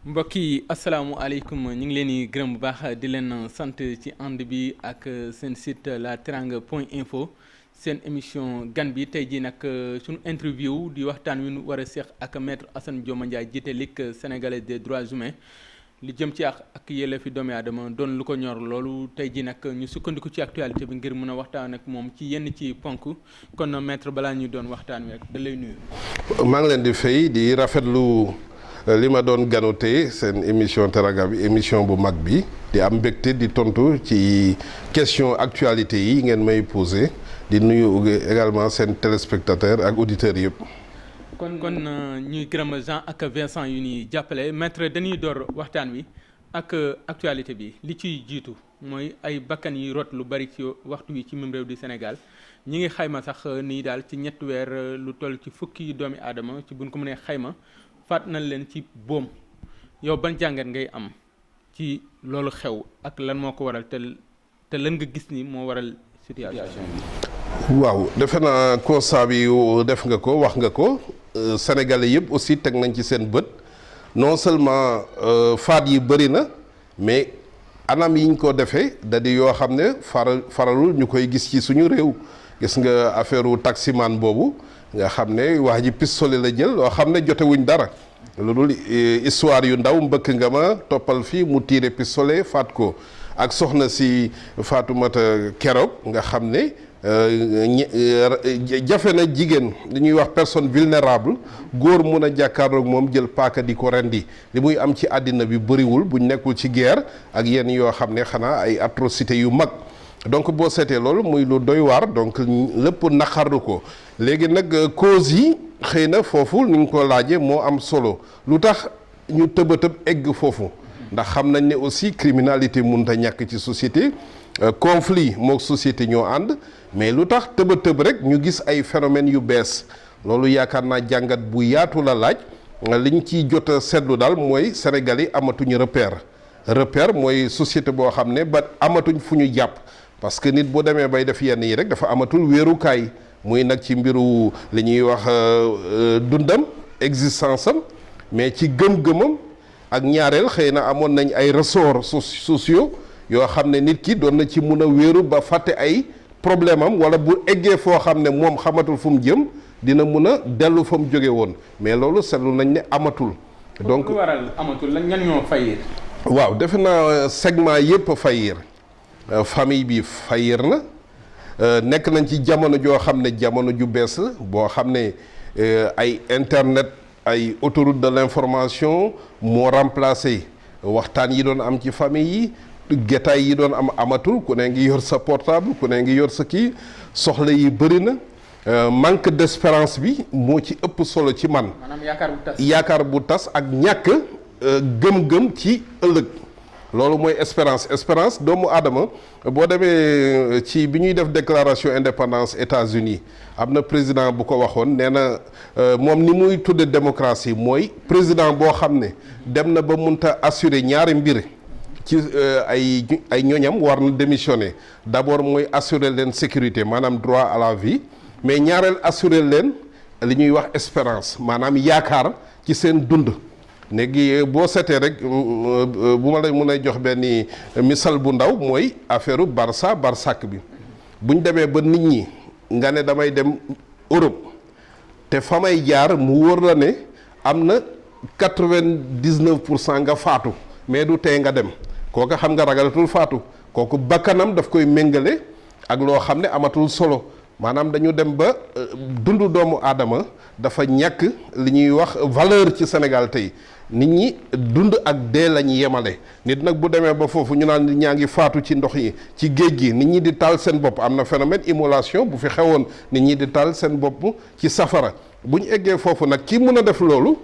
mbokk yi asalaamualeykum ñu ngi leen di gërëm bu baax di leen sant ci ànd bi ak seen site la teranga point info seen émission gan bi tey jii nag suñu interview di waxtaan wi ñu war a seq ak maître Assane Dioma Ndiaye jiite Ligue sénégalaise des droits humains li jëm ci ak yelleefi doomu aadama doon lu ko ñor loolu tey jii nag ñu sukkandiku ci actualité bi ngir mën a waxtaan ak moom ci yenn ci ponk kon maître balaa ñuy doon waxtaan wi rek da lay nuyu. maa ngi leen di fay di rafetlu. li ma doon ganu tey seen émission Teranga bi émission bu mag bi di am mbégte di tontu ci question actualité yi ngeen may posé di nuyu également seen téléspectateur ak auditeurs yëpp. kon ñuy gërëm Jean ak Vincent yu ñuy jàppale maître dañuy door waxtaan wi ak actualité bi li ciy jiitu mooy ay bakkan yi rot lu bari ci waxtu wi ci même réew di Sénégal ñi ngi xayma sax nii daal ci ñetti weer lu toll ci fukki doomi aadama ci buñ ko mënee xayma. faat nañ leen ci boom yow ban jàngat ngay am ci loolu xew ak lan moo ko waral te lan nga gis ni moo waral situation bi. waaw defe naa constat bi def nga ko wax nga ko sénégalais yëpp aussi teg nañ ci seen bët non seulement faat yi bëri na mais anam yi ñu ko defee da di yoo xam ne faralul ñu koy gis ci suñu réew gis nga affaire u taximan boobu. nga xam ne waa ji pistolet la jël loo xam ne jotewuñ dara lu dul histoire yu ndaw mbëkk nga ma toppal fii mu tiire pistolet faat ko ak soxna si Fatoumata keroog nga xam ne jafe na jigéen li ñuy wax personne vulnérable góor mun a jàkkaarloog moom jël paaka di ko rendi li muy am ci àddina bi bëriwul buñ nekkul ci guerre ak yenn yoo xam ne xanaa ay atrocité yu mag donc boo seetee loolu muy lu doy waar donc lépp naqarlu ko léegi nag cause yi xëy na foofu ni nga ko laajee moo am solo lu tax ñu tëbatëb egg foofu ndax xam nañ ne aussi criminalité mënut a ñàkk ci société conflit mook société ñoo ànd mais lu tax tëbatëb rek ñu gis ay phénomènes yu bees loolu yaakaar naa jàngat bu yaatu la laaj liñ ciy jot a seetlu daal mooy Sénégal yi amatuñu repère mooy société boo xam ne ba amatuñ fu ñu jàpp parce que nit bu demee bay def yenn yi rek dafa amatul wéerukaay muy nag ci mbiru li ñuy wax dundam existence am mais ci gëm-gëmam ak ñaareel xëy na amoon nañ ay ressorts sociaux yoo xam ne nit ki doon na ci mun a wéeru ba fàtte ay problème am wala bu eggee foo xam ne moom xamatul fu mu jëm dina mun a dellu fa mu jóge woon mais loolu seetlu nañ ne amatul. donc lu waral amatul la ñan ñoo fayir. waaw defe naa segment yëpp fayir. famille bi fayir na nekk nañ ci jamono joo xam ne jamono ju bees la boo xam ne ay internet ay autoroute de l'information moo remplacé waxtaan yi doon am ci famille yi gétaay yi doon am amatul ku ne ngi yor sa portable ku ne ngi yor sa kii soxla yi bëri na manque d'espérance bi moo ci ëpp solo ci man. maanaam yaakaar bu tas ak ñàkk gëm-gëm ci ëllëg. loolu mooy espérance doomu aadama boo demee ci bi ñuy def déclaration indépendance États-Unis am na président bu ko waxoon nee na moom ni muy tudde démocratie mooy président boo xam ne dem na ba munta assurer ñaari mbir ci ay ñoñam war na démissionner d'abord mooy assurer leen sécurité maanaam droit à la vie mais ñaareel assurer leen li ñuy wax espérance maanaam yaakaar ci seen dund léegi boo seetee rek bu ma la mën a jox benn misal bu ndaw mooy affaire Barça bi buñ demee ba nit ñi nga ne damay dem Europe te fa may jaar mu wóor la ne am na 99% nga faatu mais du tee nga dem kooku xam nga ragalatul faatu kooku bakkanam daf koy méngale ak loo xam ne amatul solo maanaam dañu dem ba dundu doomu aadama dafa ñàkk li ñuy wax valeur ci Sénégal tey nit ñi dund ak dee lañ yemale nit nag bu demee ba foofu ñu naan nit ñaa ngi faatu ci ndox yi ci géej gi nit ñi di taal seen bopp am na phénomène immolation bu fi xewoon nit ñi di taal seen bopp ci safara bu ñu eggee foofu nag ki mun a def loolu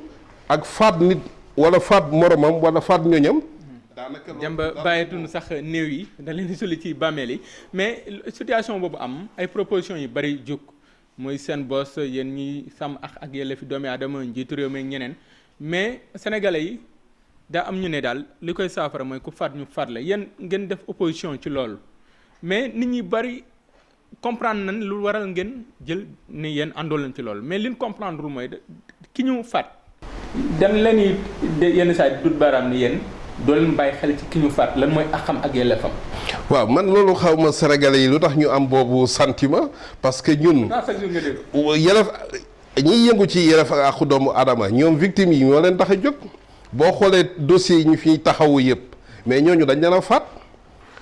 ak faat nit wala faat moromam wala faat ñoñam daanaka jàmba bàyyituñu sax néew yi da leen di suli ci bàmmeel yi mais situation boobu am ay propositions yu bari jóg muy seen boss yéen ñi sàmm ak yelleefi doomi aadama njiitu réew mi ak ñeneen mais sénégalais yi daa am ñu ne daal li koy saafara mooy ku faat ñu faat la yéen ngeen def opposition ci loolu mais nit ñi bari comprendre nañ lu waral ngeen jël ni yéen àndoo leen ci loolu mais liñ comprendre mooy ki ñu faat dañ leen di yenn saa yi dut baaraam ni yéen doo leen bàyyi xel ci ki ñu faat lan mooy axam ak yelleefam. waaw man loolu xaw ma sénégalais yi lu tax ñu am boobu sentiment parce que ñun. yelleef ñiy yëngu ci yelleef ak àqu doomu aadama ñoom victimes yi ñoo leen tax a jóg boo xoolee dossiers yi ñu fi taxawu yëpp mais ñooñu dañ leen a faat.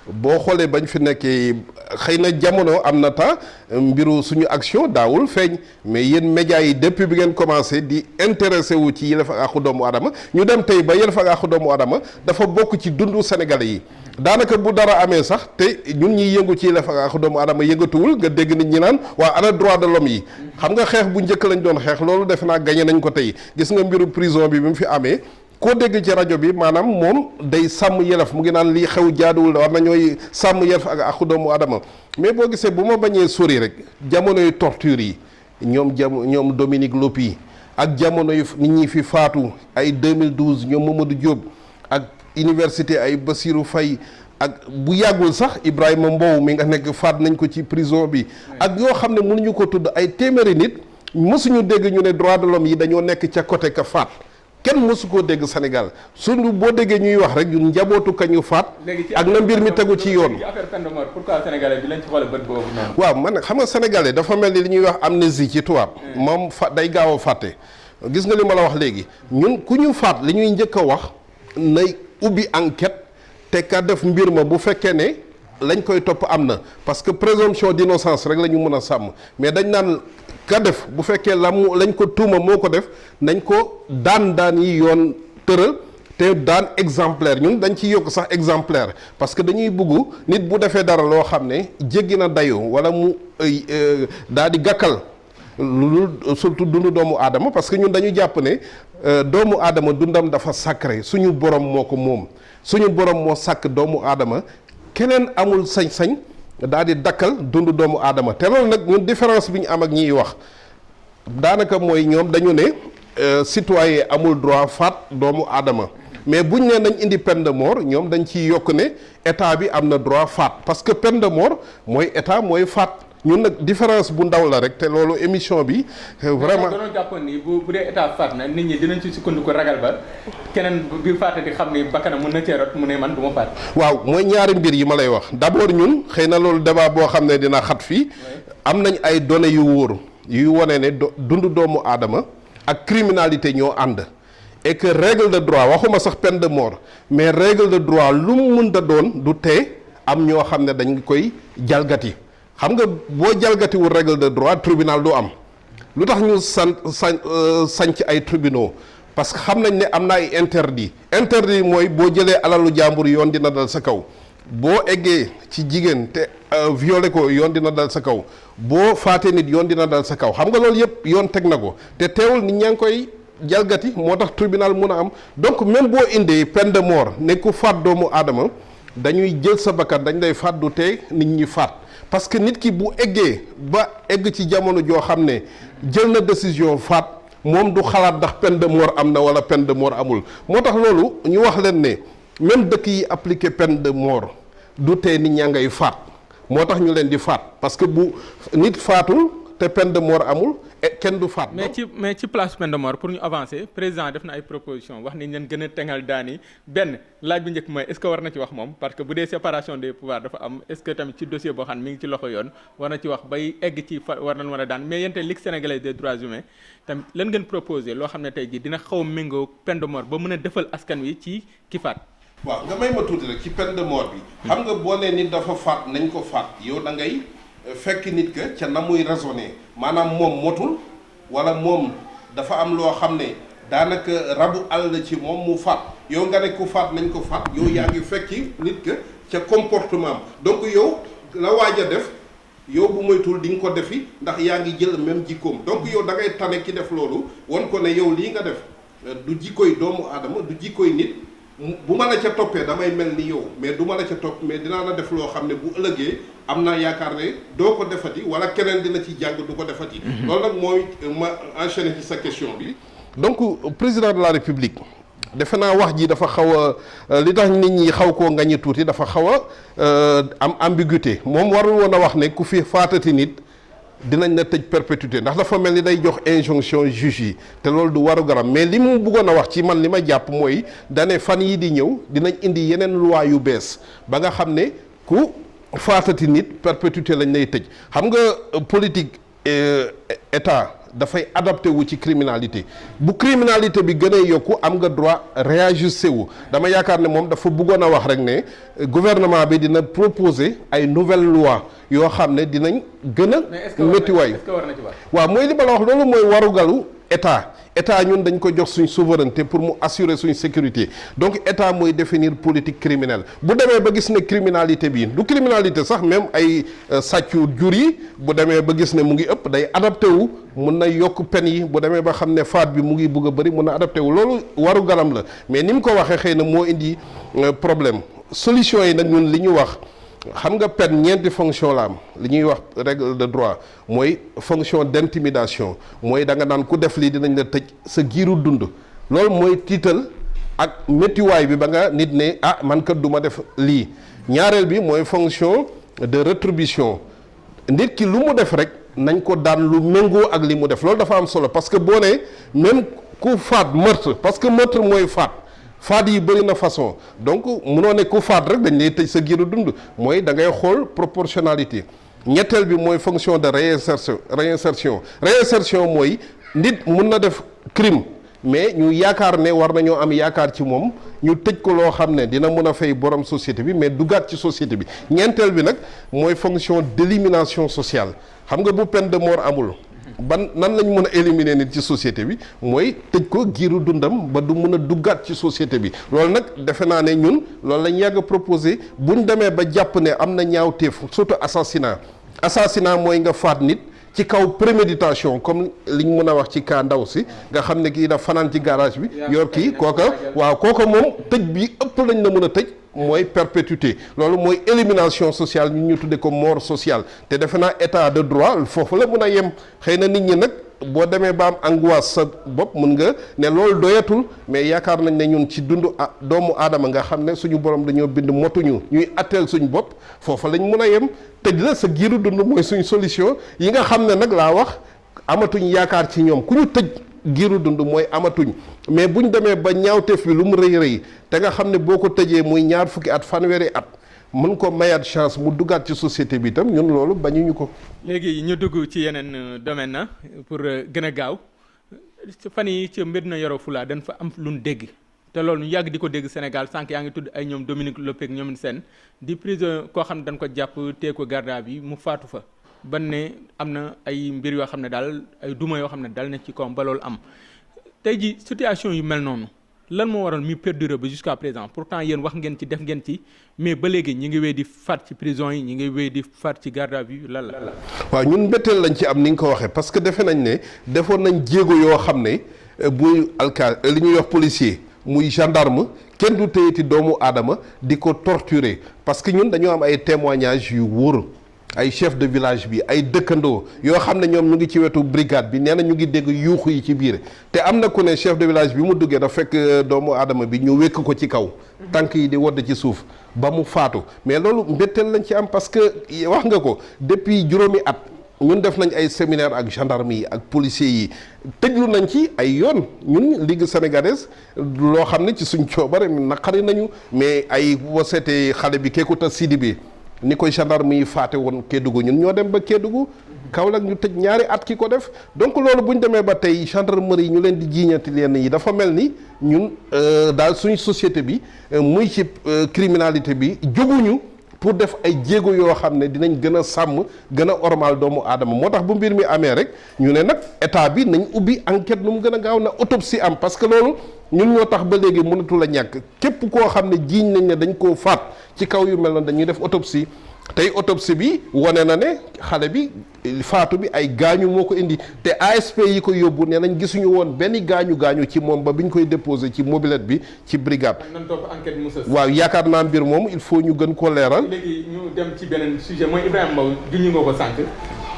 boo xoolee bañ fi nekkee xëy na jamono am na temps mbiru suñu action daawul feeñ mais yéen médias yi depuis bi ngeen commencé di intéressé wu ci yelleef ak àqu doomu aadama ñu dem tey ba yelleef ak àqu doomu aadama dafa bokk ci dundu sénégalais yi daanaka bu dara amee sax te ñun ñuy yëngu ci yelleef ak àqu doomu aadama yëngatuwul nga dégg nit ñi naan waa ana droit de l'homme yi xam nga xeex bu njëkk lañ doon xeex loolu defe naa gagné nañ ko tey gis nga mbiru prison bi mu fi amee koo dégg ci rajo bi maanaam moom day sàmm yelef mu ngi naan lii xew jaaduwul war na ñooy sàmm yelef ak àqu doomu adama mais boo gisee bu ma bañee sori rek jamonoy torture yi ñoom Dominique Lopi ak jamono yu nit ñi fi faatu ay 2012 ñoom Mamadou Diop ak université ay Bassirou Faye ak bu yàggul sax Ibrahima Mbow mi nga nekk faat nañ ko ci prison bi ak yoo xam ne mënuñu ko tudd ay téeméeri nit mësuñu dégg ñu ne droit de l'homme yi dañoo nekk ca côté ka faat kenn mësu koo dégg Sénégal suñu boo déggee ñuy wax rek ñun njabootu kañu faat ak na mbir mi tegu ci yoon. affaire peine de mort pourquoi sénégalais bi lañ ci xoole bët boobu noonu. waaw man xam nga sénégalais dafa mel ni li ñuy wax amnésie ci tubaab. moom day gaaw a fàtte. gis nga li ma la wax léegi ñun ku ñu faat li ñuy njëkk a wax nay ubbi enquête te ka def mbir ma bu fekkee ne lañ koy topp am na parce que présomption d'innocence rek la ñu mën a sàmm mais dañ naan. ka def bu fekkee lañ ko tuuma moo ko def nañ ko daan yi yoon tëral te daan exemplaire ñun dañ ci yokk sax exemplaire parce que dañuy bugg nit bu defee dara loo xam ne jéggi na dayoo wala mu daal di gàkkal lu surtout dundu doomu aadama parce que ñun dañu jàpp ne doomu aadama dundam dafa sacré suñu borom moo ko moom suñu borom moo sàkk doomu aadama keneen amul sañ-sañ daal di dakkal dundu doomu aadama te loolu nag ñun différence bi ñu am ak ñiy wax daanaka mooy ñoom dañu ne citoyen amul droit faat doomu aadama mais buñ ne nañ indi peine de mort ñoom dañ ciy yokk ne état bi am na droit faat parce que peine de mort mooy état mooy faat ñun nag différence bu ndaw la rek te loolu émission bi vraiment doon jàppoon ni bu dee état faat na nit ñi dinañ ci sukkandiku ragal ba keneen bi faate di xam ni bakkanam mën na cee rot mu ne man du ma faat. waaw mooy ñaari mbir yi ma lay wax d'abord ñun xëy na loolu débat boo xam ne dina xat fii am nañ ay données yu wóor yuy wane ne dundu doomu aadama ak criminalité ñoo ànd et que règle de droit waxuma sax peine de mort mais règle de droit lu mu mën da doon du tee am ñoo xam ne dañ koy jalgati. xam nga boo jalgatiwul règle de droit tribunal du am lu tax ñu sanc ay tribunaux parce que xam nañ ne am na ay interdit mooy boo jëlee alalu jàmbur yoon dina dal sa kaw boo eggee ci jigéen te violé ko yoon dina dal sa kaw boo faatee nit yoon dina dal sa kaw xam nga loolu yëpp yoon teg na ko te teewul nit ñaa ngi koy jalgati moo tax tribunal mun a am donc même boo indee peine de mort ne ku faat doomu aadama dañuy jël sa bakkan dañ lay faat du tee nit ñi faat parce que nit ki bu eggee ba egg ci jamono joo xam ne jël na décision faat moom du xalaat ndax peine de mort am na wala peine de mort amul moo tax loolu ñu wax leen ne même dëkk yi appliqué peine de mort du tee nit ñaa ngay faat moo tax ñu leen di faat parce que bu nit faatul te peine de mort amul kenn du faat. mais ci place peine de mort pour ñu avancer président def na ay proposition wax ni ñeen gën a tengal daan yi benn laaj bu njëkk mooy est-ce que war na ci wax moom parce que bu dee séparation des pouvoirs dafa am est-ce que tamit ci dossier boo xam ne mi ngi ci loxo yoon war na ci wax bay egg ci war nañ mën a daan mais yéen tey Ligue sénégalaise des droits humains tamit lan ngeen proposé loo xam ne tey jii dina xaw a méngoo peine de mort ba mën a defal askan wi ci ki faat. waaw nga may ma tuuti rek ci peine de mort bi. xam nga boo nee nit dafa faat nañ ko faat yow da ngay fekk nit ka ca na muy raisonner maanaam moom motul wala moom dafa am loo xam ne daanaka rabu àll la ci moom mu faat yow nga ne ku faat nañ ko faat yow yaa ngi fekki nit ka ca comportement am donc yow la waaj a def yow bu moytul di nga ko defi ndax yaa ngi jël même jikkoom donc yow da ngay tane ki def loolu won ko ne yow lii nga def du jikkoy doomu aadama du jikkoy nit bu ma la ca toppee damay mel ni yow mais du ma la ca topp mais dinaa la def loo xam ne bu ëllëgee am naa yaakaar ne doo ko defati wala keneen dina ci jàng du ko defati. loolu nag mooy ma enchaîner ci sa question bi. donc président de la république defe naa wax ji dafa xaw a li tax nit ñi xaw koo ngañi tuuti dafa xaw a am ambiguïté moom warul woon a wax ne ku fi faatati nit dinañ la tëj perpétuité ndax dafa mel ni day jox injonction juge yi te loolu du waru garam mais li mu bëggoon a wax ci man li ma jàpp mooy dane fan yi di ñëw dinañ indi yeneen loi yu bees ba nga xam ne ku faatati nit perpétuité lañ lay tëj xam nga politique état dafay adapté wu ci criminalité bu criminalité bi gën a yokku am nga droit réajuster wu dama yaakaar ne moom dafa bëggoon a wax rek ne gouvernement bi dina proposer ay nouvelles lois yoo xam ne dinañ gën a méttiwaay waaw mooy li ma la wax loolu mooy warugalu état ñun dañ ko jox suñ souveraineté pour mu assurer suñ sécurité donc état mooy définir politique criminelle bu demee ba gis ne criminalité bi du criminalité sax même ay sàccu jur yi bu demee ba gis ne mu ngi ëpp day adapté wu mun na yokk pen yi bu demee ba xam ne faat bi mu ngi bëgg a bëri mun na adapté wu loolu waru garam la mais ni mu ko waxee xëy na moo indi problème solution yi nag ñun li ñu wax xam nga peine ñeenti fonction la am li ñuy wax règle de droit mooy fonction d'intimidation mooy da nga naan ku def lii dinañ la tëj sa giiru dund loolu mooy tiital ak méttiwaay bi ba nga nit ne ah man kat du ma def lii ñaareel bi mooy fonction de rétribution nit ki lu mu def rek nañ ko daan lu méngoo ak li mu def loolu dafa am solo parce que boo nee même ku faat meurtre parce que meurtre mooy faat yi bëri na façon donc munoo ne ku faat rek dañ lay tëj sa giiru dund mooy da ngay xool proportionnalité ñetteel bi mooy fonction de réinsertion mooy nit mun na def crime mais ñu yaakaar ne war nañoo am yaakaar ci moom ñu tëj ko loo xam ne dina mën a fay borom société bi mais duggaat ci société bi ñeenteel bi nag mooy fonction d'élimination sociale xam nga bu peine de mort amul ban nan lañ mën a éliminer nit ci société bi mooy tëj ko giiru dundam ba du mën a duggaat ci société bi loolu nag defe naa ne ñun loolu lañ yàgg a proposé buñ demee ba jàpp ne am na ñaawteef surtout assassinat mooy nga faat nit ci kaw préméditation comme liñ mën a wax ci cas ndaw si nga xam ne kii daf fanaan ci garage bi yor kii kooka moom tëj bi ëpp lañ la mën a tëj mooy perpétuité loolu mooy élimination sociale ñu tudde ko mort sociale te defe naa état de droit foofu la mën a yem xëy na nit ñi nag boo demee ba am angoisse sa bopp mën nga ne loolu doyatul mais yaakaar nañ ne ñun ci dund doomu aadama nga xam ne suñu borom dañoo bind motuñu ñuy atteel suñu bopp foofa lañ mën a yem tëj la sa giiru dund mooy suñu solution yi nga xam ne nag laa wax amatuñ yaakaar ci ñoom ku ñu tëj giiru dund mooy amatuñ mais buñ demee ba ñaawteef bi lu mu rëy te nga xam ne boo ko tëjee muy 20 at fanweeri at mën ko mayaat chance mu duggaat ci société bi itam ñun loolu bañuñu ko. léegi ñu dugg ci yeneen domaine na pour gën a gaaw fan yi ci Médina Yoro Foulah dañ fa am lu ñu dégg te loolu ñu yàgg di ko dégg Sénégal sànq yaa ngi tudd ay ñoom Dominique Lopé ak ñoom seen di prison koo xam ne dañ ko jàpp tee ko garde à vue mu faatu fa ban ne am na ay mbir yoo xam ne daal ay duma yoo xam ne dal na ci kawam ba loolu am tey ji situation yu mel noonu lan moo waral muy perdurer ba jusqu'à présent pourtant yéen wax ngeen ci def ngeen ci mais ba léegi ñi ngi wéy di faat ci prison yi ñi ngi wéy di faat ci garde à vue lan la. waaw ñun mbetteel lañ ci am ni nga ko waxee parce que defe nañ ne defoon nañ jéego yoo xam ne buy alkaati li ñuy wax policier muy gendarme kenn du téyeti doomu aadama di ko torturer parce que ñun dañoo am ay témoignages yu wóor ay chef de village bi ay dëkkandoo yoo xam ne ñoom ñu ngi ci wetu brigade bi nee na ñu ngi dégg yuuxu yi ci biir te am na ku ne chef de village bi mu duggee da fekk doomu aadama bi ñu wékk ko ci kaw tànk yi di wodd ci suuf ba mu faatu mais loolu mbetteel lañ ci am parce que wax nga ko depuis juróomi at ñun def nañ ay séminaire ak gendarme yi ak policiers yi tëjlu nañ ci ay yoon ñun Ligue sénégalaise loo xam ne ci suñ coobare naqari nañu mais ay waseete xale bi Kékouta Sidibé ni koy gendarme yi faate woon Kédougou ñun ñoo dem ba Kédougou Kaolack ñu tëj ñaari at ki ko def donc loolu bu ñu demee ba tey gendarmerie ñu leen di jiiñati leen yi dafa mel ni ñun daal suñu société bi muy ci criminalité bi jóguñu pour def ay jéego yoo xam ne dinañ gën a sàmm gën a ormal doomu aadama moo tax bu mbir mi amee rek ñu ne nag état bi nañ ubbi enquête nu mu gën a gaaw na autopsie am parce que loolu ñun ñoo tax ba léegi mënatul a ñàkk képp koo xam ne jiiñ nañ ne dañ koo faat ci kaw yu mel noonu dañuy def autopsie tey autopsie bi wane na ne xale bi faatu bi ay gaañu moo ko indi te ASP yi ko yóbbu nee nañ gisuñu woon benn gaañu ci moom ba bi ñu koy déposé ci mobilette bi ci brigade. nan topp enquête mu sës. waaw yaakaar naa mbir moom il faut ñu gën ko leeral. léegi ñu dem ci beneen sujet mooy Ibrahima Mbow junj nga ko sànq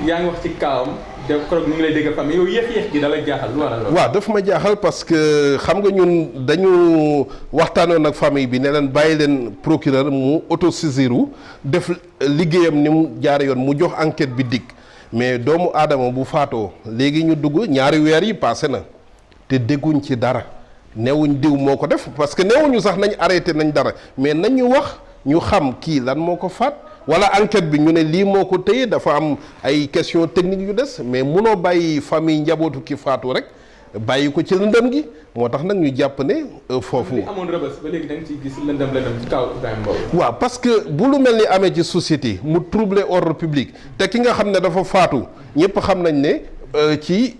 yaa ngi wax ci kaawam def keroog ñu ngi lay dégg famille yow yéex gi da lay jaaxal lu waral loolu. waaw daf ma jaaxal parce que xam nga ñun dañu waxtaanoon ak famille bi ne leen bàyyi leen procureur mu autosaisiru def liggéeyam ni mu jaare yoon mu jox enquête bi dikk mais doomu aadama bu faatoo léegi ñu dugg ñaari weer yi passé na te dégguñ ci dara newuñ diw moo ko def parce que newuñu sax nañ arrêté nañ dara mais nañ ñu wax ñu xam kii lan moo ko faat wala enquête bi ñu ne lii moo ko téye dafa am ay question technique yu des mais munoo bàyyi famille njabootu ki faatu rek bàyyi ko ci lëndëm gi moo tax nag ñu jàpp ne foofu. li amoon Rebeuss ba léegi da nga ciy gis lëndëm ci kaw Ibrahima Mbow. waaw parce que bu lu mel ni amee ci société mu troubler ordre public te ki nga xam ne dafa faatu ñëpp xam nañ ne ci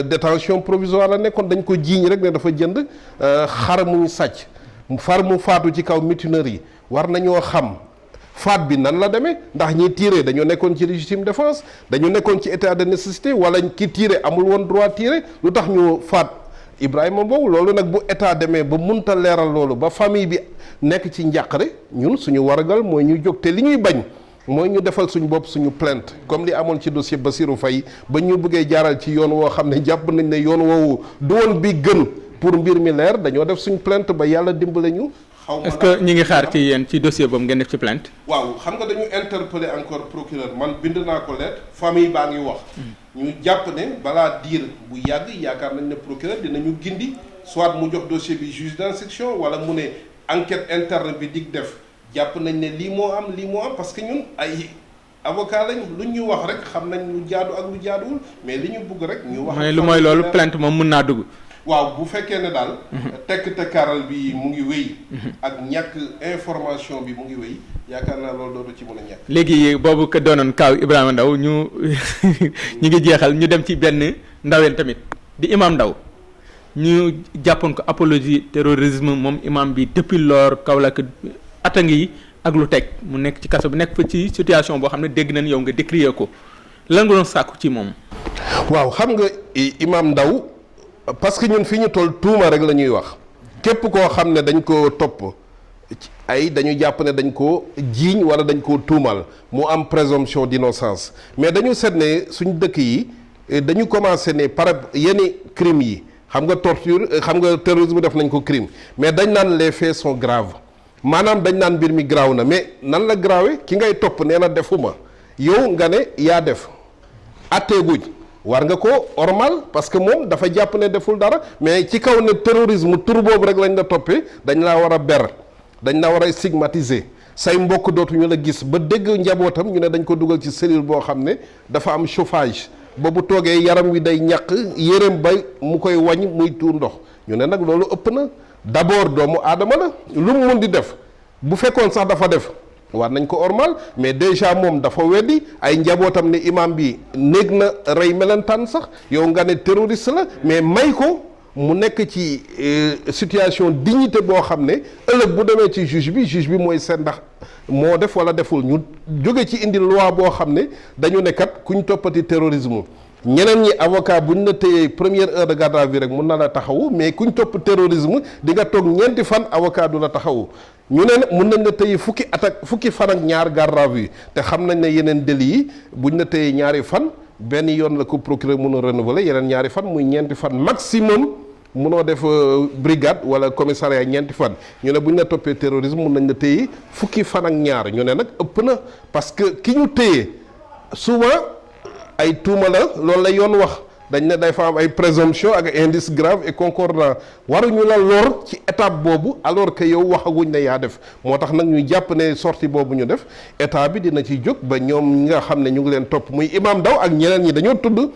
détention provisoire la nekkoon dañ ko jiiñ rek ne dafa jënd xar mu sàcc far mu faatu ci kaw mutinerie yi war nañoo xam. faat bi nan la demee ndax ñi tiré dañoo nekkoon ci légitime défense dañu nekkoon ci état de nécessité wala ki tiré amul woon droit tiré lu tax ñu faat Ibrahima Mbow loolu nag bu état demee ba munta leeral loolu ba famille bi nekk ci njàqare ñun suñu waragal mooy ñu jóg te li ñuy bañ mooy ñu defal suñu bopp suñu plainte comme li amoon ci dossier Bassirou Faye ba ñu bëggee jaaral ci yoon woo xam ne jàpp nañ ne yoon woowu du woon bi gën pour mbir mi leer dañoo def suñu plainte ba yàlla dimbale ñu. est-ce que ñi ngi xaar ci yéen ci dossier boobu ngeen def ci plainte. waaw xam nga dañu interpeller encore procureur man bind naa ko lettre famille baa ngi wax. ñu jàpp ne balaa diir bu yàgg yaakaar nañ ne procureur dinañu gindi soit mu jox dossier bi juge d'instruction wala mu ne enquête interne bi dig def jàpp nañ ne lii moo am parce que ñun ay avocat lañ lu ñu wax rek xam nañ lu jaadu ak lu jaaduwul mais li ñu bugg rek. ñu wax lu mooy loolu plainte moom mën naa dugg. waaw bu fekkee ne daal tekk-tekkaaral bi mu ngi wéy ak ñàkk information bi mu ngi wéy yaakaar naa loolu dootu ci mën a ñàkk léegi boobu ko doonoon kaaw Ibrahima Ndaw ñu ngi jeexal ñu dem ci benn ndaween tamit di imam Ndaw ñu jàppoon ko apologie terrorisme moom imam bi depuis lors Kaolack at a ngi ak lu teg mu nekk ci kaso bi nekk fa ci situation boo xam ne dégg nañ yow nga décrier ko lan nga doon sàkku ci moom. waaw xam nga imam Ndaw parce que ñun fi ñu toll tuuma rek la ñuy wax képp koo xam ne dañ ko topp ay dañu jàpp ne dañ ko jiiñ wala dañ ko tuumal mu am présomption d'innocence mais dañu seet ne suñ dëkk yi dañu commencé ne par yenn crimes yi xam nga torture xam nga terrorisme def nañ ko crime mais dañ naan les faits sont graves maanaam dañ naan mbir mi graaw na mais nan la graawe ki ngay topp nee na defuma yow nga ne yaa def atteeguñ war nga ko ormal parce que moom dafa jàpp ne deful dara mais ci kaw ne terrorisme tur boobu rek lañ la toppee dañ laa war a ber dañ la war a stigmatiser say mbokk dootuñu la gis ba dégg njabootam ñu ne dañ ko dugal ci cellule boo xam ne dafa am chauffage ba bu toogee yaram wi day ñàq yéreem bay mu koy wañ muy tuur ndox ñu ne nag loolu ëpp na d'abord doomu aadama la lu mu mun di def bu fekkoon sax dafa def war nañ ko ormal mais déjà moom dafa weddi ay njabootam ne imam bi néeg na rey melentaan sax yow nga ne terroriste la mais may ko mu nekk ci situation dignité boo xam ne ëllëg bu demee ci juge bi mooy seet ndax moo def wala deful ñu jóge ci indi loi boo xam ne dañu ne kat kuñ toppati terrorisme ñeneen ñi avocat buñ la téyee première heure de garde à vue rek mun na la taxawu mais kuñ topp terrorisme di nga toog ñeenti fan avocat du la taxawu ñu ne mun nañ la téye fukki fan ak ñaar garde à vue te xam nañ ne yeneen délits yi buñ la téyee ñaari fan benn yoon la ko procureur mën a renouveler yeneen ñaari fan muy ñeenti fan maximum munoo def brigade wala commissariat ñeenti fan ñu ne bu ñu la toppee terrorisme mun nañ la téye fukki fan ak ñaar ñu ne nag ëpp na parce que ki ñu téye souvent ay tuuma la loolu la yoon wax dañ ne day fa am ay présomption ak indice grave et concordant waruñu la lor ci étape boobu alors que yow waxaguñ ne yaa def moo tax nag ñu jàpp ne sortie boobu ñu def état bi dina ci jóg ba ñoom ñi nga xam ne ñu ngi leen topp muy imam Ndaw ak ñeneen ñi dañoo tudd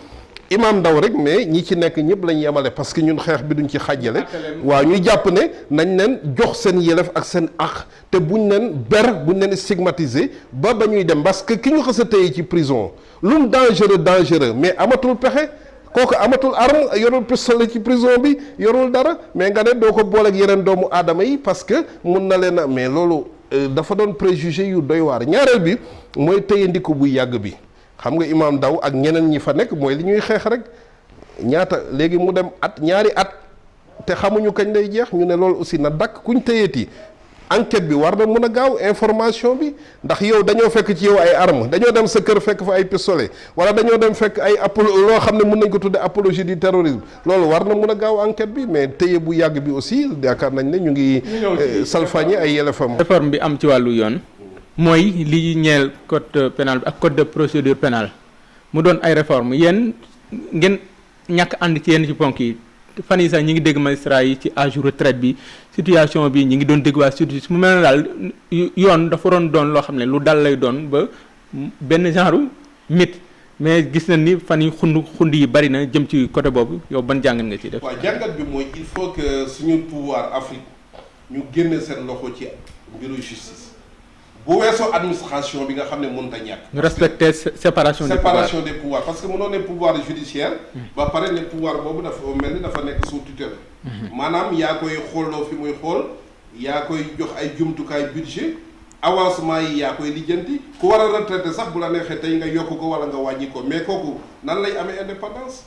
imam Ndaw rek mais ñi ci nekk ñëpp lañ yemale parce que ñun xeex bi duñ ci xàjjale waaw ñu jàpp ne nañ leen jox seen yelef ak seen aq te buñ leen buñ leen stigmatiser ba ñuy dem parce que ki ñu xës a téye ci prison lu mu dangereux mais amatul pexe kooku amatul arme yorul pistolet ci prison bi yorul dara mais nga ne doo ko booleeg yeneen doomu aadama yi parce que mun na leen a mais loolu dafa doon préjugé yu doy waar ñaareel bi mooy téye ndiku bu yàgg bi xam nga imam Ndaw ak ñeneen ñi fa nekk mooy li ñuy xeex rek ñaata léegi mu dem ñaari at te xamuñu kañ lay jeex ñu ne loolu aussi na dakk kuñ téyeeti enquête bi war na mën a gaaw information bi ndax yow dañoo fekk ci yow ay arme dañoo dem sa kër fekk fa ay pistolet wala dañoo dem fekk ay loo xam ne mën nañ ko tudde apologie du terrorisme loolu war na mën a gaaw enquête bi mais téye bu yàgg bi aussi yaakaar nañ ne ñu ngi salfañe ay yelefam réforme bi am ci wàllu yoon mooy li ñeel code pénal bi ak code de procédure pénale mu doon ay réformes yéen ngeen ñàkk ànd ci yenn ci ponk yi fan yi sax ñi ngi dégg magistrat yi ci âge retraite bi situation bi ñi ngi doon dégg waa surtout mu mel ne daal yoon dafa doon loo xam ne lu dal lay doon ba benn genre mit mais gis nañ ni fan yi xund yi bari na jëm ci côté boobu yow ban jàngat nga ci def. waaw jàngat bi mooy il faut que suñu pouvoir Afrique ñu génne seen loxo ci mbiru justice bu weesoo administration bi nga xam ne mënut a ñàkk. ñu respecter séparation des pouvoirs parce que mënoo ne pouvoir judiciaire. ba pare ne pouvoir boobu dafa mel ni dafa nekk sous tutelle. maanaam yaa koy xoolloo fi muy xool yaa koy jox ay jumtukaay budget avancement yi yaa koy lijjanti ku war a retraité sax bu la neexee tey nga yokk ko wala nga wàññi ko mais kooku nan lay amee indépendance.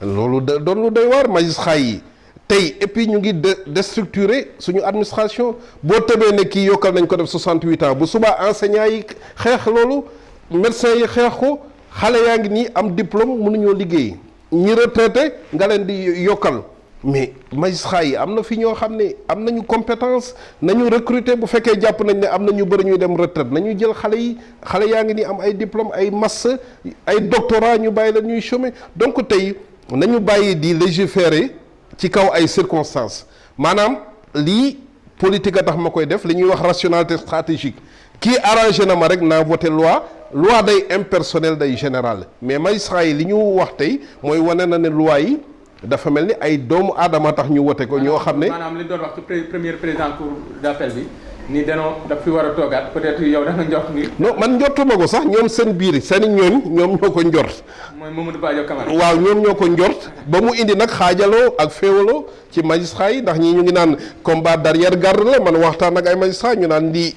loolu doon lu doy waar magistrat yi. tey et puis ñu ngi déstructurer suñu administration boo tëbee ne kii yokkal nañ ko def 68 ans bu subaa enseignants yi xeex loolu médecins yi xeex ko xale yaa ngi nii am diplôme mënuñoo liggéey ñi retraité nga leen di yokkal mais magistrats yi am na fi ñoo xam ne am nañu compétence nañu recruter bu fekkee jàpp nañ ne am na ñu bëri ñuy dem retraite nañu jël xale yaa ngi nii am ay diplôme ay master ay doctorat ñu bàyyi la ñuy chômer donc tey nañu bàyyi di légiférer ci kaw ay circonstances maanaam lii politique a tax ma koy def li ñuy wax rationalité stratégique kii arrangé na ma rek naa voté loi day impersonnel day général mais magistrat yi li ñu wax tey mooy wane na ne loi yi dafa mel ni ay doomu aadama tax ñu wote ko ñoo xam ne maanaam li doon wax ci premier président cour d'appel bi ni danoo daf fi war a toogaat peut-être yow da nga njort ni. non man njortuma ko sax ñoom seen biir seen i ñooñ ñoom ñoo ko njort. mooy Mamadou Badio Camara. waaw ñoom ñoo ko njort ba mu indi nag xaajaloo ak féewaloo ci magistrat yi ndax ñii ñu ngi naan combat d'arrière garde la man waxtaan ak ay magistrat ñu naan lii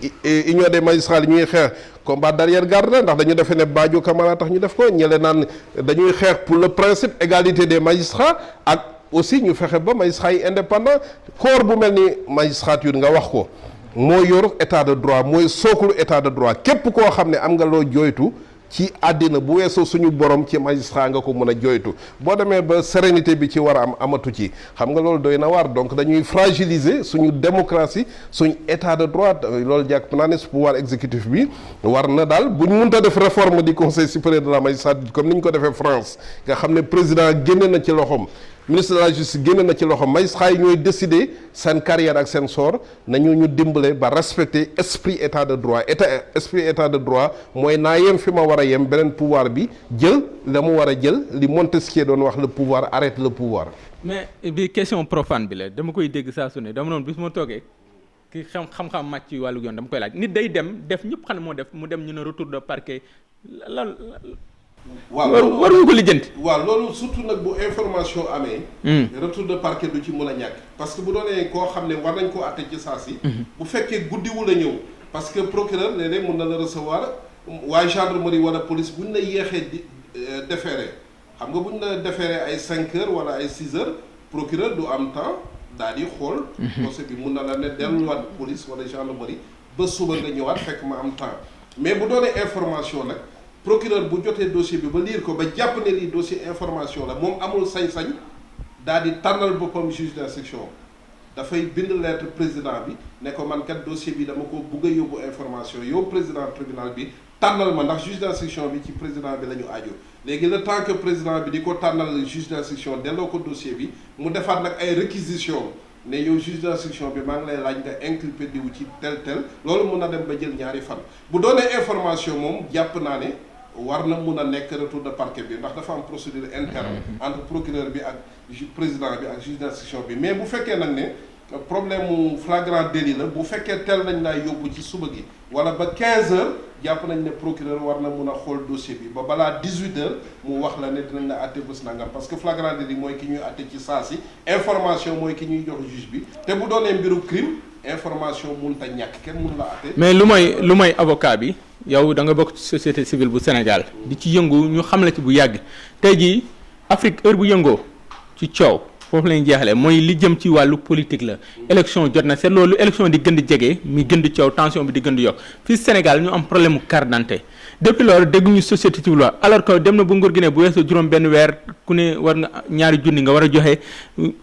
union des magistrats li ñuy xeex combat d'arrière garde la ndax dañu defee ne Badio Camara tax ñu def ko ñële naan dañuy xeex pour le principe égalité des magistrats ak aussi ñu fexe ba magistrats yi indépendant corps bu mel ni magistrature nga wax ko. moo yor état de droit mooy sookulu état de droit képp koo xam ne am nga loo jooytu ci àddina bu weesoo suñu borom ci magistrat nga ko mën a jooytu boo demee ba sérénité bi ci war a am amatu ci xam nga loolu doy na waar donc dañuy fragiliser suñu démocratie suñu état de droit loolu jàpp naa ne su pouvoir exécutif bi war na daal bu ñu mënta def réforme du conseil supérieur de la magistrature comme ni ñu ko defee France nga xam ne président génne na ci loxoom ministre de la justice génne na ci loxo magistrat yi ñooy décider seen carrière ak seen sort nañu ñu dimbale ba respecter esprit état de droit esprit état de droit mooy naa yem fi ma war a yem beneen pouvoir bi jël la mu war a jël li Montesquieu doon wax le pouvoir arrête le pouvoir. mais bi question profane bi la dama koy dégg saa su ne dama noonu bis ma toogee ki xam-xam màcc ci wàllu yoon dama koy laaj nit day dem def ñëpp xam ne moo def mu dem ñu ne retour de parquet lan. waaw waruñu ko lijjanti. waaw loolu surtout nag bu information amee. retour de parquet du ci mën a ñàkk. parce que bu doonee koo xam ne war nañ koo àtte ci saa si. bu fekkee guddiwul a ñëw. parce que procureur léeg-léeg mun na la recevoir waaye gendarmerie wala police buñ la yéexee di déféré xam nga buñ la déféré ay 5 heures wala ay 6 heures procureur du am temps daal di xool. procès bi mun na la ne delluwaat police wala gendarmerie ba suba nga ñëwaat fekk ma am temps mais bu doonee information nag. procureur bu jotee dossier bi ba lire ko ba jàpp ne lii dossier information la moom amul sañ-sañ daal di tànnal boppam juge d'instruction dafay bind lettre président bi ne ko man kat dossier bi dama ko bugg a yóbbu information yow président tribunal bi tànnal ma ndax juge d'instruction bi ci président bi la ñu aajo léegi le temps que président bi di ko tànnal juge d'instruction delloo ko dossier bi mu defaat nag ay réquisition ne yow juge d'instruction bi maa ngi lay laaj nga inculpé diwu ci tel loolu mun na dem ba jël ñaari fan bu doonee information moom jàpp naa ne war na mun a nekk retour de parquet bi ndax dafa am procédure interne entre procureur bi ak président bi ak juge d'instruction bi mais bu fekkee nag ne problème mu flagrant délit la bu fekkee tel nañ laa yóbbu ci suba gi wala ba 15 heures jàpp nañ ne procureur war na mun a xool dossier bi ba balaa 18 heures mu wax la ne dinañ la àtte bés nangam parce que flagrant délit mooy ki ñuy àtte ci saa si information mooy ki ñuy jox juge bi te bu doonee mbiru crime information mun ta ñàkk kenn mun la àtte. mais lu may avocat bi yow da nga bokk ci société civile bu Sénégal di ci yëngu ñu xam la ci bu yàgg tey jii Afrique heure bu yëngoo ci coow foofu lañu jeexalee mooy li jëm ci wàllu politique la élection jot na c'est loolu élection di gën di jege mi gën di coow tension bi di gën di yokk fii Sénégal ñu am problème mu carte d'identité depuis loolu dégguñu société civile alors que dem na bu nguur gi ne bu weesoo juróom benn weer ku ne war nga ñaari junni nga war a joxe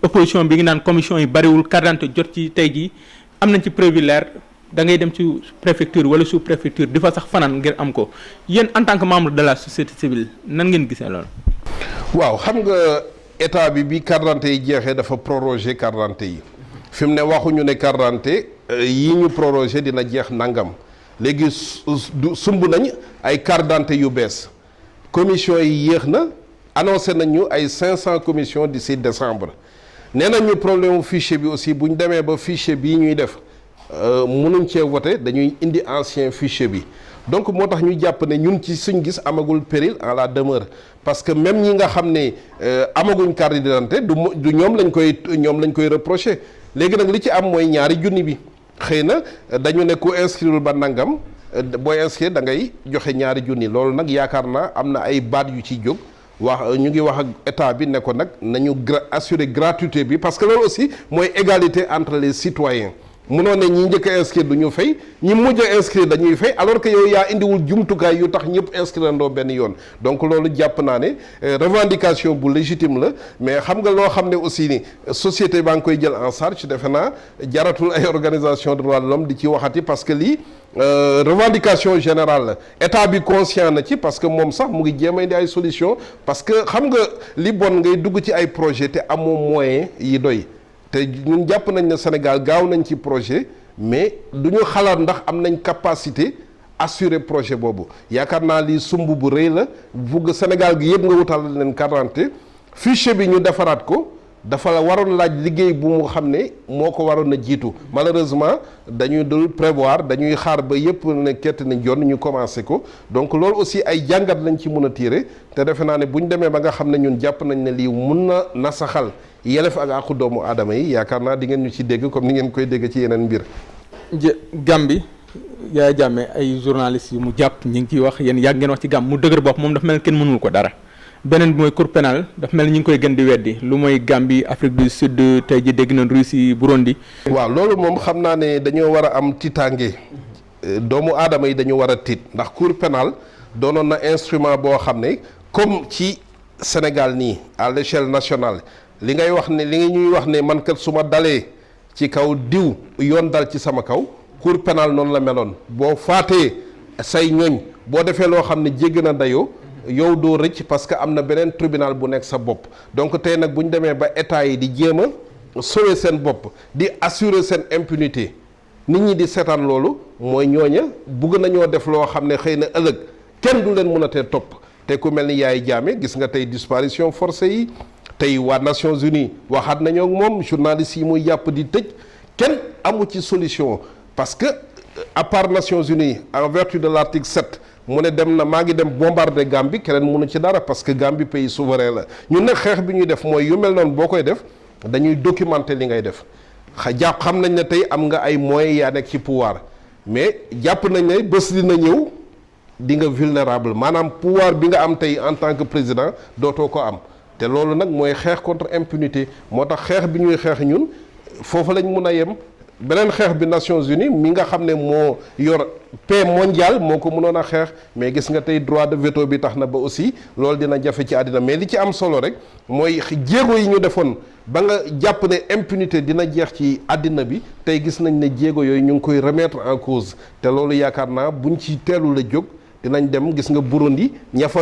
opposition bi ngi naan commission yi bariwul carte d'identité jot ci tey jii am nañ ci preuve leer da ngay dem ci préfecture wala sous préfecture di fa sax fanaan ngir am ko yéen en tant que membre de la société civile nan ngeen gisee loolu. waaw xam nga état bi carte d'identité yi jeexee dafa proroger carte d'identité yi fi mu ne waxuñu ne carte d'identité yi ñu proroger dina jeex nangam léegi sumb nañ ay carte d'identité yu bees commission yi yéex na annoncé nañu ay 500 commission d'ici décembre nee nañu problème mu fichier bi aussi bu ñu demee ba fichier bii ñuy def mënuñ cee voté dañuy indi ancien fichier bi donc moo tax ñu jàpp ne ñun ci suñ gis amagul péril en la demeure parce que même ñi nga xam ne amaguñ carte d'identité du ñoom lañ koy reprocher léegi nag li ci am mooy ñaari junni bi xëy na dañu ne ku inscrire ba nangam booy inscrire da ngay joxe ñaari junni loolu nag yaakaar naa am na ay baat yu ciy jóg wax ñu ngi wax ak état bi ne ko nag nañu assurer gratuité bi parce que loolu aussi mooy égalité entre les citoyens munoo ne ñi njëkk a inscrire du ñu fay ñi mujj a inscrire dañuy fay alors que yow yaa indiwul jumtukaay yu tax ñëpp inscrire ndoo benn yoon donc loolu jàpp naa ne revendication bu légitime la mais xam nga loo xam ne aussi ni société baa ngi koy jël en charge defe naa jaratul ay organisation de droits de l'homme di ci waxati parce que lii revendication générale la état bi conscient na ci parce que moom sax mu ngi jéem a indi ay solution parce que xam nga li bon ngay dugg ci ay projet te amoo moyen yi doy te ñun jàpp nañ ne Sénégal gaaw nañ ci projet mais du ñu xalaat ndax am nañ capacité assurer projet boobu yaakaar naa lii sumb bu rëy la bugg Sénégal gi yëpp nga wutal leen carte d'identité fichier bi ñu defaraat ko dafa la waroon laaj liggéey bu mu xam ne moo ko waroon a jiitu malheureusement dañuy dul prévoir dañuy xaar ba yëpp ne kett nañ yoon ñu commencé ko donc loolu aussi ay jàngat lañ ci mën a tirer te defe naa ne bu ñu demee ba nga xam ne ñun jàpp nañ ne lii mun na nasaxal yelef ak àqu doomu aadama yi yaakaar naa di ngeen ñu ci dégg comme ni ngeen koy dégg ci yeneen mbir. Gambie Yaya Jammeh ay journalistes yu mu jàpp ñu ngi ciy wax yéen yàgg ngeen wax ci Gambie mu dëgër bopp moom dafa mel kenn mënul ko dara beneen bi mooy cour pénal dafa mel ni ñu ngi koy gën di weddi lu mooy Gambie Afrique du Sud tey ji dégg nañ Russie Burundi. waaw loolu moom xam naa ne dañoo war a am tiitaange doomu aadama yi dañu war a tiit ndax cour pénal doonoon na instrument boo xam ne comme ci Sénégal nii à l'échelle nationale. li ngay wax ne li nga ñuy wax ne man kat su ma dalee ci kaw diw yoon dal ci sama kaw cour pénal noonu la meloon boo faatee say ñoñ boo defee loo xam ne jégg na dayoo yow doo rëcc parce que am na beneen tribunal bu nekk sa bopp donc tey nag bu ñu demee ba état yi di jéem a sauver seen bopp di assurer seen impunité nit ñi di seetaan loolu mooy ñooña bugg nañoo def loo xam ne xëy na ëllëg kenn du leen mën a tee topp te ku mel ni Yaya Jammeh gis nga tey disparition forcée yi tey waa Nations Unies waxaat nañoo ak moom journalistes yi muy jàpp di tëj kenn amu ci solution parce que à part Nations Unies en vertu de l'article 7 mu ne dem na maa ngi dem bombarder Gambie keneen mënu ci dara parce que Gambie pays souverain la ñun nag xeex bi ñuy def mooy yu mel noonu boo koy def dañuy documenter li ngay def jàpp xam nañ ne tey am nga ay moyens yaa nekk ci pouvoir mais jàpp nañ ne bés dina ñëw di nga vulnérable maanaam pouvoir bi nga am tey en tant que président dootoo ko am te loolu nag mooy xeex contre impunité moo tax xeex bi ñuy xeex ñun foofu lañ mun a yem beneen xeex bi Nations Unies mi nga xam ne moo yor paix mondiale moo ko mënoon a xeex mais gis nga tey droit de veto bi tax na ba aussi loolu dina jafe ci àddina mais li ci am solo rek mooy jéego yi ñu defoon ba nga jàpp ne impunité dina jeex ci àddina bi tey gis nañ ne jéego yooyu ñu ngi koy remettre en cause te loolu yaakaar naa buñ ci teelu la jóg dinañ dem gis nga Burundi ña fa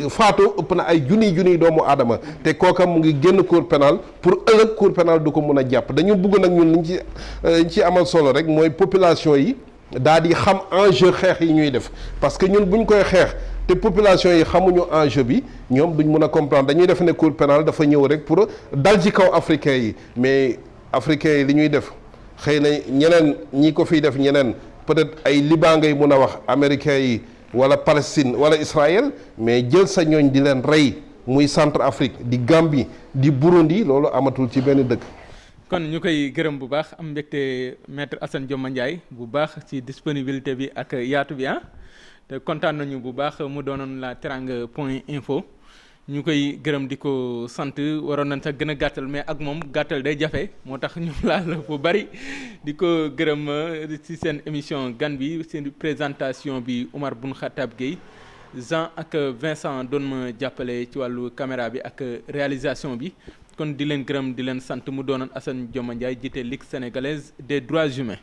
faatoo ëpp na ay junniy doomu aadama te kooka mu ngi génn cour pénal pour ëllëg cour pénal du ko mun a jàpp dañu bugg nag ñun liñ ci amal solo rek mooy population yi daal di xam enjeu xeex yi ñuy def parce que ñun buñ koy xeex te population yi xamuñu enjeu bi ñoom duñ mun a comprendre dañuy def ne cour pénal dafa ñëw rek pour dal ci kaw africains yi mais africains yi li ñuy def xëy na ñeneen ñi ko fiy def ñeneen peut-être ay Liban ngay mun a wax américains yi wala Palestine wala Israël mais jël sa ñooñ di leen rey muy Centrafrique di Gambie di Burundi loolu amatul ci benn dëkk. kon ñu koy gërëm bu baax am mbégte maître Assane Dioma Ndiaye bu baax ci disponibilité bi ak yaatu bi te kontaan nañu bu baax mu doonoon la Teranga point info ñu koy gërëm di ko sant waroon nañ sax gën a gàttal mais ak moom gàttal day jafe moo tax ñu laal bu bari di ko gërëm ci seen émission gan bi seen présentation bi Oumar Boun Khattab Gueye Jean ak Vincent doon ma jàppale ci wàllu caméra bi ak réalisation bi kon di leen gërëm di leen sant mu doonoon Assane Dioma Ndiaye jiite Ligue sénégalaise des droits humains